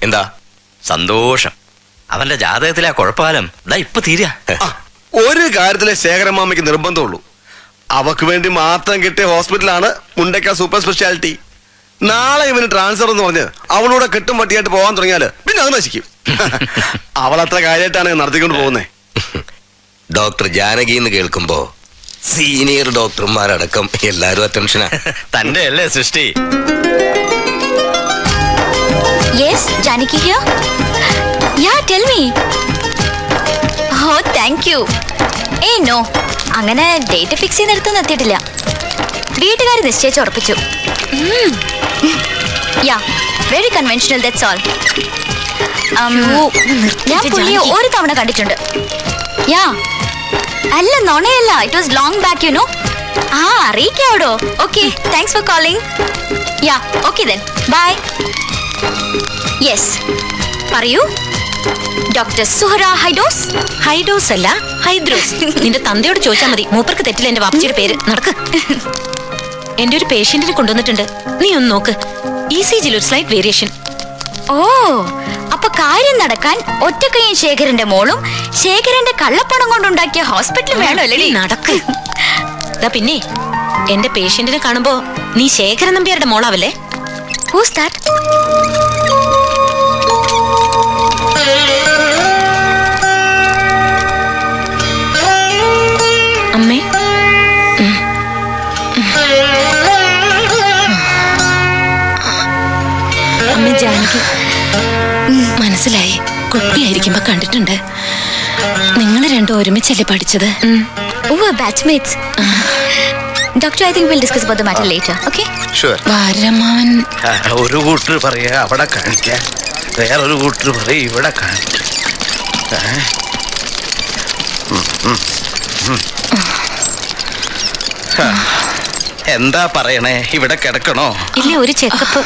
എന്താ? സന്തോഷം. അവന്റെ ജാതകത്തിലെ കുഴപ്പകാലം ഇതാ ഇപ്പൊ തീരാ. ഒരു കാര്യത്തിലെ ശേഖരമാമയ്ക്ക് നിർബന്ധമുള്ളൂ. അവക്ക് വേണ്ടി മാത്രം കിട്ടിയ ഹോസ്പിറ്റലാണ് മുണ്ടക്ക സൂപ്പർ സ്പെഷ്യാലിറ്റി. നാളെ ഇവന് ട്രാൻസ്ഫർ എന്ന് പറഞ്ഞ് അവളൂടെ കെട്ടും പട്ടിയായിട്ട് പോകാൻ തുടങ്ങിയാല് പിന്നെ അത് നശിക്കും. അവൾ അത്ര കാര്യമായിട്ടാണ് നടത്തിക്കൊണ്ട് പോകുന്നത്. ഡോക്ടർ ജാനകി എന്ന് കേൾക്കുമ്പോ സീനിയർ ഡോക്ടർമാരടക്കം എല്ലാരും അറ്റൻഷനാ. തന്റെ അല്ലേ സൃഷ്ടി? Yes, Janaki here. Yeah, tell me. Oh, thank you. No. അങ്ങനെ ഡേറ്റ് ഫിക്സ് ചെയ്തെടുത്തൊന്നും എത്തിയിട്ടില്ല. വീട്ടുകാർ നിശ്ചയിച്ച് ഉറപ്പിച്ചു. Yeah, very conventional, that's all. ഞാൻ പുള്ളിയെ ഒരു തവണ കണ്ടിട്ടുണ്ട്. Yeah. അല്ല നോണയല്ല, it was long back, you know. അറിയിക്കാവടോ. Okay, thanks for calling. Yeah, okay then. Bye. Yes. പറയൂ. Doctor Suhara high dose. ഹൈഡോസ് അല്ല, ഹൈദ്രോസ്. നിന്റെ തന്തയോട് ചോദിച്ചാൽ മതി, മൂപ്പർക്ക് തെറ്റില്ല എന്റെ വാപ്പച്ചിയുടെ പേര്. നടക്ക്. എന്റെ ഒരു പേഷ്യന്റിനെ കൊണ്ടുവന്നിട്ടുണ്ട്, നീ ഒന്ന് നോക്ക്. ECG ഒരു സ്ലൈറ്റ് വേരിയേഷൻ. ഓ, അപ്പൊ കാര്യം നടക്കാൻ ഒറ്റക്കയ്യൻ ശേഖരന്റെ മോളും ശേഖരന്റെ കള്ളപ്പണം കൊണ്ടുണ്ടാക്കിയ ഹോസ്പിറ്റലും വേണമല്ലേ? നടക്ക്. പിന്നെ എന്റെ പേഷ്യന്റിനെ കാണുമ്പോ നീ ശേഖരൻ നമ്പ്യാരുടെ മോളാവല്ലേ? Who's that? അമ്മേ. അമ്മ ജാനകി. മനസ്സിലായി, കുട്ടിയായിരിക്കുമ്പോ കണ്ടിട്ടുണ്ട്. നിങ്ങൾ രണ്ടും ഒരുമിച്ചല്ലേ പഠിച്ചത്? Batchmates. Doctor, I think we'll discuss about the matter later. Okay? Sure. വാരമാവൻ ഒരു കൂട്ടർ പറയാ അവിടെ കാണിക്കാൻ, വേറൊരു കൂട്ടർ പറയും ഇവിടെ കാണിക്കാൻ. എന്താ പറയണേ? ഇവിടെ കിടക്കണോ? ഇല്ല, ഒരു ചെക്കപ്പ്.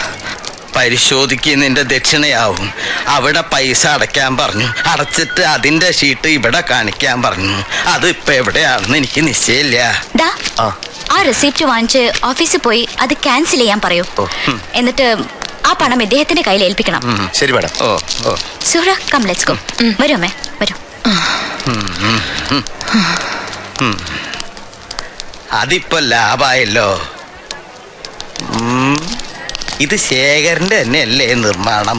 പരിശോധിക്കുന്നതിന്റെ ദക്ഷിണയാവും. അവിടെ പൈസ അടയ്ക്കാൻ പറഞ്ഞു, അടച്ചിട്ട് അതിന്റെ ഷീട്ട് ഇവിടെ കാണിക്കാൻ പറഞ്ഞു. അത് ഇപ്പൊ എവിടെയാണെന്ന് എനിക്ക് നിശ്ചയില്ല. ആ റെസിപ്റ്റ് വാങ്ങിച്ച് ഓഫീസിൽ പോയി അത് ക്യാൻസൽ ചെയ്യാൻ പറയൂ. എന്നിട്ട് ആ പണം ഇദ്ദേഹത്തിന്റെ കയ്യിൽ ഏൽപ്പിക്കണം. ശരി madam. Suhara, come let's go. വരൂ അമ്മേ, വരൂ. അതിപ്പോ ലാഭായല്ലോ. ഇത് ശേഖരന്റെ തന്നെയല്ലേ നിർമ്മാണം?